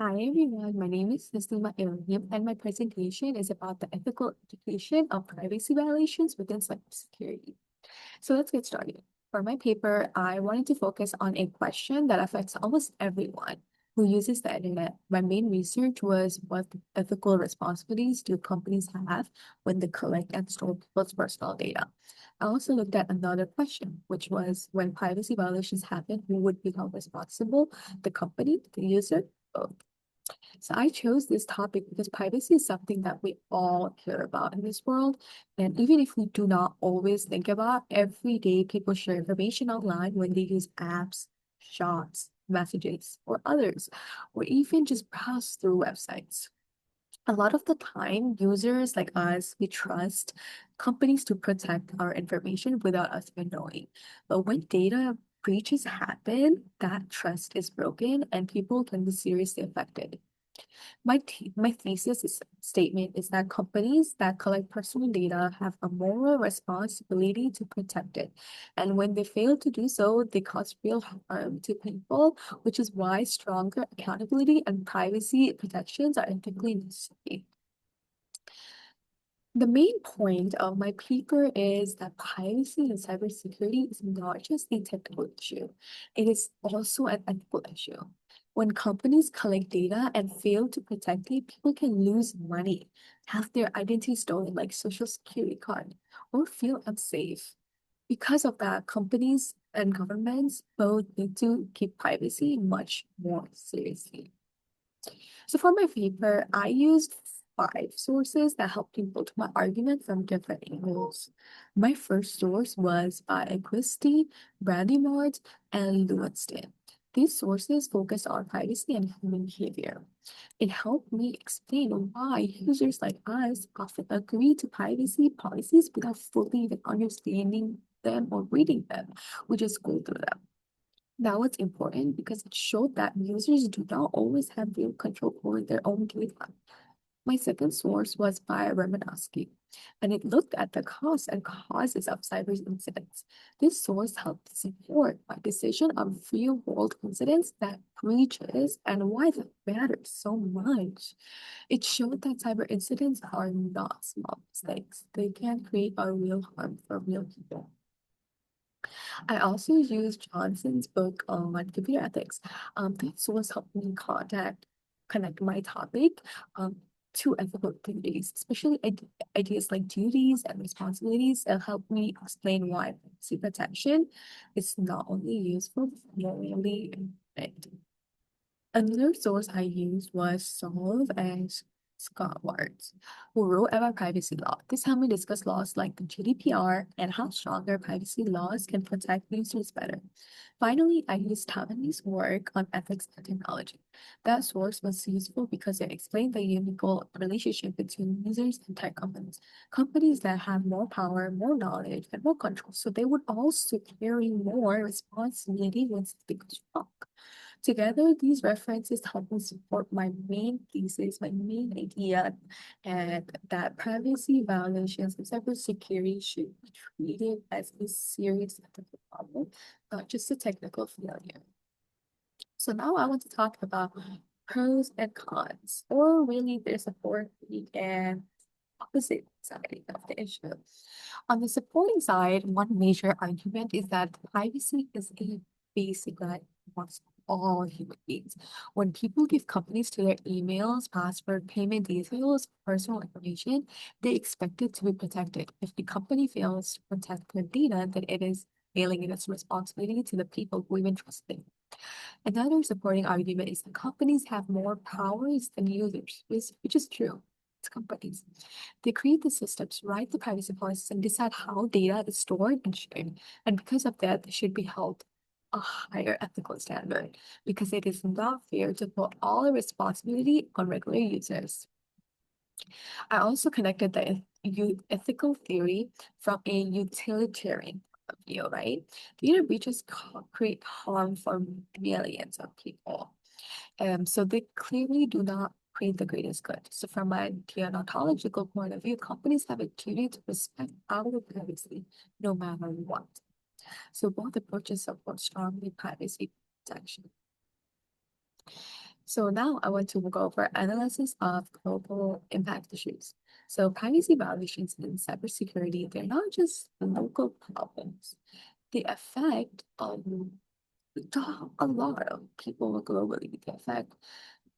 Hi everyone, my name is Naslima Ibrahim, and my presentation is about the ethical implication of privacy violations within cybersecurity. So let's get started. For my paper, I wanted to focus on a question that affects almost everyone who uses the internet. My main research was what ethical responsibilities do companies have when they collect and store people's personal data. I also looked at another question, which was when privacy violations happen, who would be held responsible? The company, the user, both. So I chose this topic because privacy is something that we all care about in this world. And even if we do not always think about, every day people share information online when they use apps, shops, messages, or others, or even just browse through websites. A lot of the time, users like us, we trust companies to protect our information without us even knowing. But when data breaches happen, that trust is broken and people can be seriously affected. My thesis statement is that companies that collect personal data have a moral responsibility to protect it. And when they fail to do so, they cause real harm to people, which is why stronger accountability and privacy protections are ethically necessary. The main point of my paper is that privacy in cybersecurity is not just a technical issue, it is also an ethical issue. When companies collect data and fail to protect it, people can lose money, have their identity stolen, like social security card, or feel unsafe. Because of that, companies and governments both need to keep privacy much more seriously. So for my paper, I used five sources that helped me build my argument from different angles. My first source was by Christie, Brandy Mart, and Lewinston. These sources focus on privacy and human behavior. It helped me explain why users like us often agree to privacy policies without fully even understanding them or reading them. We just go through them. That was important because it showed that users do not always have real control over their own data. My second source was by Romanowski, and it looked at the costs and causes of cyber incidents. This source helped support my decision on real-world incidents that breaches and why that matters so much. It showed that cyber incidents are not small mistakes. They can create a real harm for real people. I also used Johnson's book on computer ethics. That source helped me connect my topic um, to ethical activities, especially ideas like duties and responsibilities. It helped me explain why privacy protection is not only useful, but morally important. Another source I used was Solve and Scott Wards, who wrote about privacy law. This helped me discuss laws like the GDPR and how stronger privacy laws can protect users better. Finally, I used Tammany's work on ethics and technology. That source was useful because it explained the unequal relationship between users and tech companies. Companies that have more power, more knowledge, and more control, so they would also carry more responsibility when something goes wrong. Together, these references help me support my main thesis, my main idea, and that privacy violations and cybersecurity should be treated as a serious ethical problem, not just a technical failure. So now I want to talk about pros and cons, or really there's a fourth and opposite side of the issue. On the supporting side, one major argument is that privacy is a basic right amongst all human beings. When people give companies to their emails, password, payment details, personal information, they expect it to be protected. If the company fails to protect their data, then it is failing in its responsibility to the people who even trust them. Another supporting argument is that companies have more powers than users, which is true. It's companies. They create the systems, write the privacy policies, and decide how data is stored and shared. And because of that, they should be held a higher ethical standard because it is not fair to put all the responsibility on regular users. I also connected the ethical theory from a utilitarian point of view, right? Data breaches create harm for millions of people. So they clearly do not create the greatest good. So from a deontological point of view, companies have a duty to respect our privacy no matter what. So both approaches support strongly privacy protection. So now I want to go over analysis of global impact issues. So privacy violations in cybersecurity, they're not just local problems. They affect a lot of people globally. They affect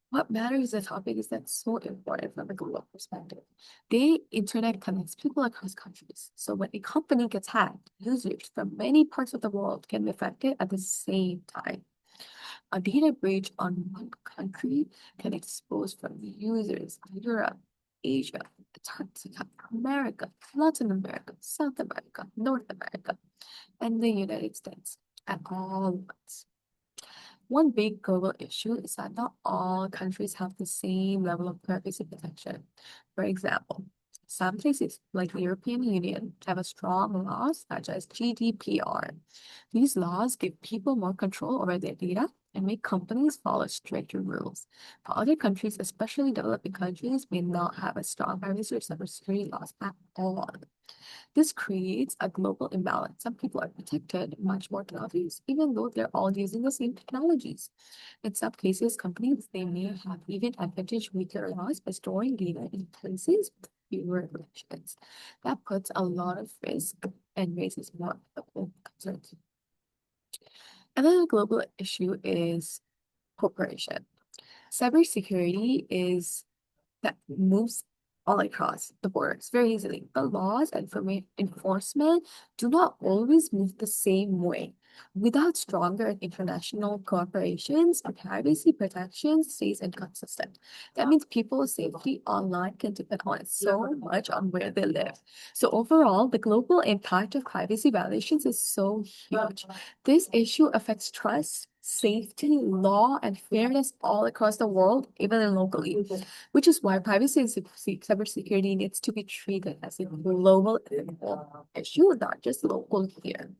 what matters the topic is that's so important from a global perspective. The internet connects people across countries. So when a company gets hacked, users from many parts of the world can be affected at the same time. A data breach on one country can expose from users in Europe, Asia, Antarctica, America, Latin America, South America, North America, and the United States at all once. One big global issue is that not all countries have the same level of privacy protection. For example, some places, like the European Union, have a strong laws such as GDPR. These laws give people more control over their data and make companies follow stricter rules. But other countries, especially developing countries, may not have a strong privacy or cybersecurity laws at all. This creates a global imbalance. Some people are protected much more than others, even though they're all using the same technologies. In some cases, companies they may have even advantage weaker laws by storing data in places with fewer regulations. That puts a lot of risk and raises more ethical concerns. Another global issue is cooperation. Cybersecurity is that moves all across the borders very easily. The laws and enforcement do not always move the same way. Without stronger international cooperations, privacy protection stays inconsistent. That means people's safety online can depend on so much on where they live. So overall, the global impact of privacy violations is so huge. This issue affects trust, safety, law, and fairness all across the world, even locally, which is why privacy and cybersecurity needs to be treated as a global issue, not just local here.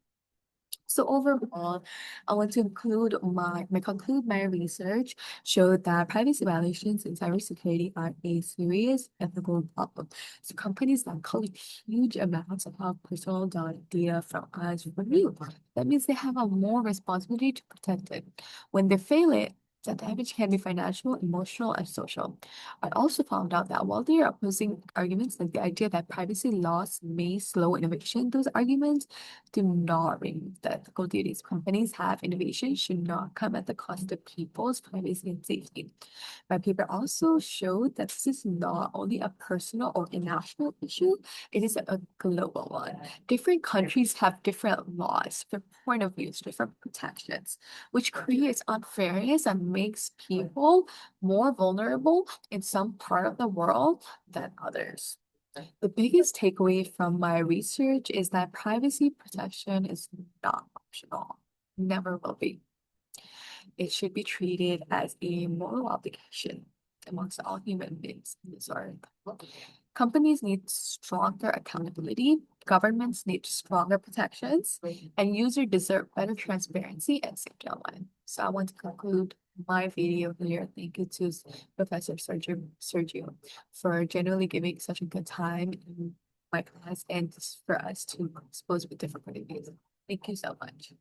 So overall, I want to conclude my research showed that privacy violations in cybersecurity are a serious ethical problem. So companies that collect huge amounts of our personal data from us from you. That means they have a more responsibility to protect it. When they fail it, the damage can be financial, emotional, and social. I also found out that while there are opposing arguments, like the idea that privacy laws may slow innovation, those arguments do not remove the ethical duties companies have. Innovation should not come at the cost of people's privacy and safety. My paper also showed that this is not only a personal or a national issue, it is a global one. Different countries have different laws, different point of views, different protections, which creates unfairness and makes people more vulnerable in some part of the world than others. The biggest takeaway from my research is that privacy protection is not optional, never will be. It should be treated as a moral obligation amongst all human beings in this earth. Companies need stronger accountability, governments need stronger protections, and users deserve better transparency and safety online. So I want to conclude my video here. Thank you to Professor Sergio for generally giving such a good time in my class and for us to expose with different point of views. Thank you so much.